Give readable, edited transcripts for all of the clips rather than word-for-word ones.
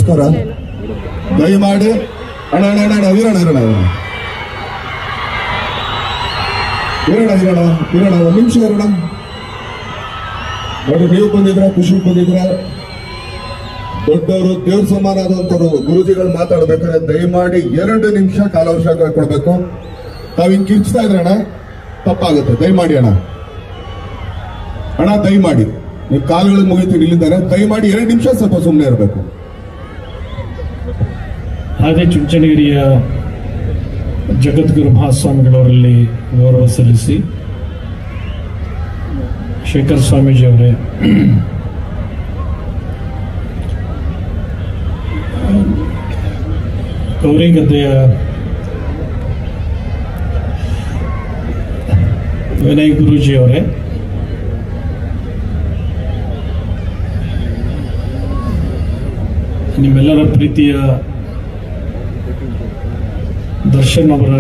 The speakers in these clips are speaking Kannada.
ನಮಸ್ಕಾರ. ದಯಮಾಡಿ ಅಣ್ಣ ಅಣ್ಣ ಅಣ್ಣ ವೀರಣ್ಣ ಇರೋಣ ಇರೋಣ ಇರೋಣ ಇರೋಣ ಒಂದು ನಿಮಿಷ ಇರೋಣ. ನೋಡಿ, ನೀವು ಬಂದಿದ್ರ, ಖುಷಿ ಬಂದಿದ್ರ, ದೊಡ್ಡವರು ದೇವ್ರ ಸಮಾನ ಆದಂತವ್ರು ಗುರುಜಿಗಳು ಮಾತಾಡ್ಬೇಕಾದ್ರೆ ದಯಮಾಡಿ 2 ನಿಮಿಷ ಕಾಲಾವಕಾಶ ಕೊಡ್ಬೇಕು. ತಾವ್ ಹಿಂಗ್ ಕಿರ್ಚ್ತಾ ಇದ್ರಣ್ಣ ತಪ್ಪಾಗುತ್ತೆ. ದಯಮಾಡಿ ಅಣ್ಣ ಅಣ್ಣ ದಯಮಾಡಿ ನೀವು ಕಾಲುಗಳು ಮುಗಿತೀರಿ ಇಲ್ಲಿದ್ದಾರೆ. ದಯಮಾಡಿ 2 ನಿಮಿಷ ಸ್ವಲ್ಪ ಸುಮ್ಮನೆ ಇರಬೇಕು. ಅದೇ ಚುಂಚನಗಿರಿಯ ಜಗದ್ಗುರು ಮಹಾಸ್ವಾಮಿಗಳವರಲ್ಲಿ ಗೌರವ ಸಲ್ಲಿಸಿ, ಶೇಖರ್ ಸ್ವಾಮೀಜಿ ಅವರೇ, ಗೌರಿಗದ್ದೆಯ ವಿನಯ್ ಗುರೂಜಿ ಅವರೇ, ನಿಮ್ಮೆಲ್ಲರ ಪ್ರೀತಿಯ ದರ್ಶನ್ ಅವರ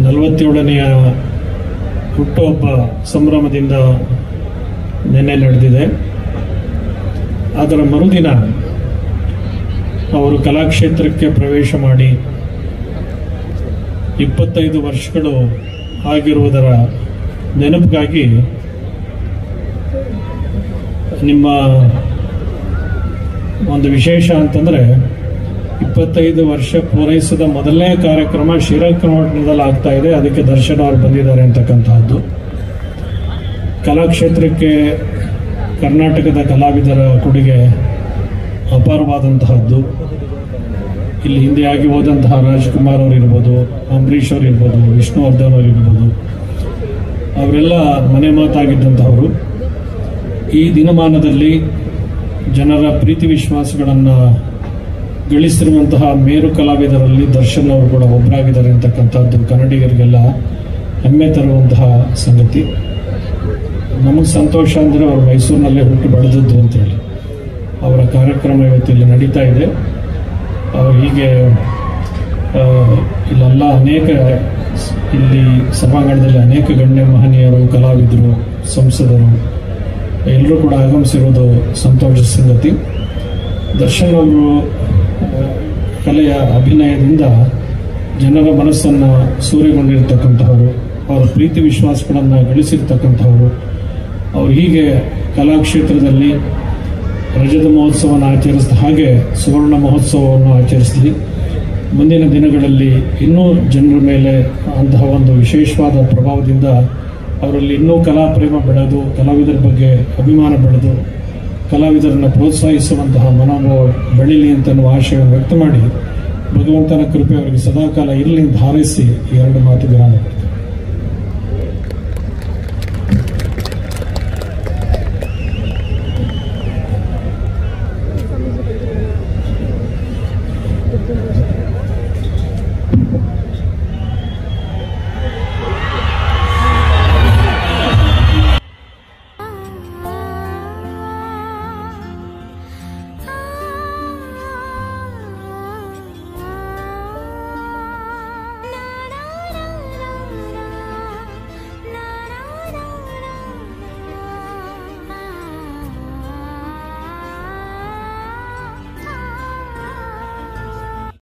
47ನೆಯ ಹುಟ್ಟುಹಬ್ಬ ಸಂಭ್ರಮದಿಂದ ನಿನ್ನೆ ನಡೆದಿದೆ. ಅದರ ಮರುದಿನ ಅವರು ಕಲಾಕ್ಷೇತ್ರಕ್ಕೆ ಪ್ರವೇಶ ಮಾಡಿ 25 ವರ್ಷಗಳು ಆಗಿರುವುದರ ನೆನಪಿಗಾಗಿ ನಿಮ್ಮ ಒಂದು ವಿಶೇಷ ಅಂತಂದ್ರೆ 25 ವರ್ಷ ಪೂರೈಸಿದ ಮೊದಲನೇ ಕಾರ್ಯಕ್ರಮ ಶ್ರೀರಂಗಪಟ್ಟಣದಲ್ಲಿ ಆಗ್ತಾ ಇದೆ. ಅದಕ್ಕೆ ದರ್ಶನ್ ಅವರು ಬಂದಿದ್ದಾರೆ ಅಂತಕ್ಕಂತಹದ್ದು. ಕಲಾಕ್ಷೇತ್ರಕ್ಕೆ ಕರ್ನಾಟಕದ ಕಲಾವಿದರ ಕೊಡುಗೆ ಅಪಾರವಾದಂತಹದ್ದು. ಇಲ್ಲಿ ಹಿಂದೆ ಆಗಿ ಹೋದಂತಹ ರಾಜ್ಕುಮಾರ್ ಅವರು ಇರ್ಬೋದು, ಅಂಬರೀಷ್ ಅವರು ಇರ್ಬೋದು, ವಿಷ್ಣುವರ್ಧನ್ ಅವರು ಇರ್ಬೋದು, ಅವರೆಲ್ಲ ಮನೆ ಮಾತಾಗಿದ್ದಂತಹವರು. ಈ ದಿನಮಾನದಲ್ಲಿ ಜನರ ಪ್ರೀತಿ ವಿಶ್ವಾಸಗಳನ್ನು ಗಳಿಸಿರುವಂತಹ ಮೇರು ಕಲಾವಿದರಲ್ಲಿ ದರ್ಶನ್ ಅವರು ಕೂಡ ಒಬ್ಬರಾಗಿದ್ದಾರೆ ಅಂತಕ್ಕಂಥದ್ದು ಕನ್ನಡಿಗರಿಗೆಲ್ಲ ಹೆಮ್ಮೆ ತರುವಂತಹ ಸಂಗತಿ. ನಮಗೆ ಸಂತೋಷ ಅಂದರೆ ಅವರು ಮೈಸೂರಿನಲ್ಲೇ ಹುಟ್ಟು ಬೆಳೆದದ್ದು ಅಂತೇಳಿ. ಅವರ ಕಾರ್ಯಕ್ರಮ ಇವತ್ತು ಇಲ್ಲಿ ನಡೀತಾ ಇದೆ. ಹೀಗೆ ಇಲ್ಲೆಲ್ಲ ಅನೇಕ, ಇಲ್ಲಿ ಸಭಾಂಗಣದಲ್ಲಿ ಅನೇಕ ಗಣ್ಯ ಮಹನೀಯರು, ಕಲಾವಿದರು, ಸಂಸದರು ಎಲ್ಲರೂ ಕೂಡ ಆಗಮಿಸಿರೋದು ಸಂತೋಷ ಸಂಗತಿ. ದರ್ಶನ್ ಅವರು ಕಲೆಯ ಅಭಿನಯದಿಂದ ಜನರ ಮನಸ್ಸನ್ನು ಸೂರೆಗೊಂಡಿರ್ತಕ್ಕಂಥವರು, ಅವರ ಪ್ರೀತಿ ವಿಶ್ವಾಸಗಳನ್ನು ಗಳಿಸಿರ್ತಕ್ಕಂಥವರು. ಅವರು ಹೀಗೆ ಕಲಾಕ್ಷೇತ್ರದಲ್ಲಿ ರಜತ ಮಹೋತ್ಸವವನ್ನು ಆಚರಿಸಿದ ಹಾಗೆ ಸುವರ್ಣ ಮಹೋತ್ಸವವನ್ನು ಆಚರಿಸಲಿ. ಮುಂದಿನ ದಿನಗಳಲ್ಲಿ ಇನ್ನೂ ಜನರ ಮೇಲೆ ಅಂತಹ ಒಂದು ವಿಶೇಷವಾದ ಪ್ರಭಾವದಿಂದ ಅವರಲ್ಲಿ ಇನ್ನೂ ಕಲಾ ಪ್ರೇಮ ಬೆಳೆದು, ಕಲಾವಿದರ ಬಗ್ಗೆ ಅಭಿಮಾನ ಬೆಳೆದು, ಕಲಾವಿದರನ್ನು ಪ್ರೋತ್ಸಾಹಿಸುವಂತಹ ಮನೋಭಾವ ಬೆಳೀಲಿ ಅಂತ ಆಶಯವನ್ನು ವ್ಯಕ್ತ ಮಾಡಿ, ಭಗವಂತನ ಕೃಪೆ ಅವರಿಗೆ ಸದಾಕಾಲ ಇರಲಿ ಅಂತ ಹಾರೈಸಿ 2 ಮಾತು ವಿರಾಮ ಕೊಡ್ತೀನಿ.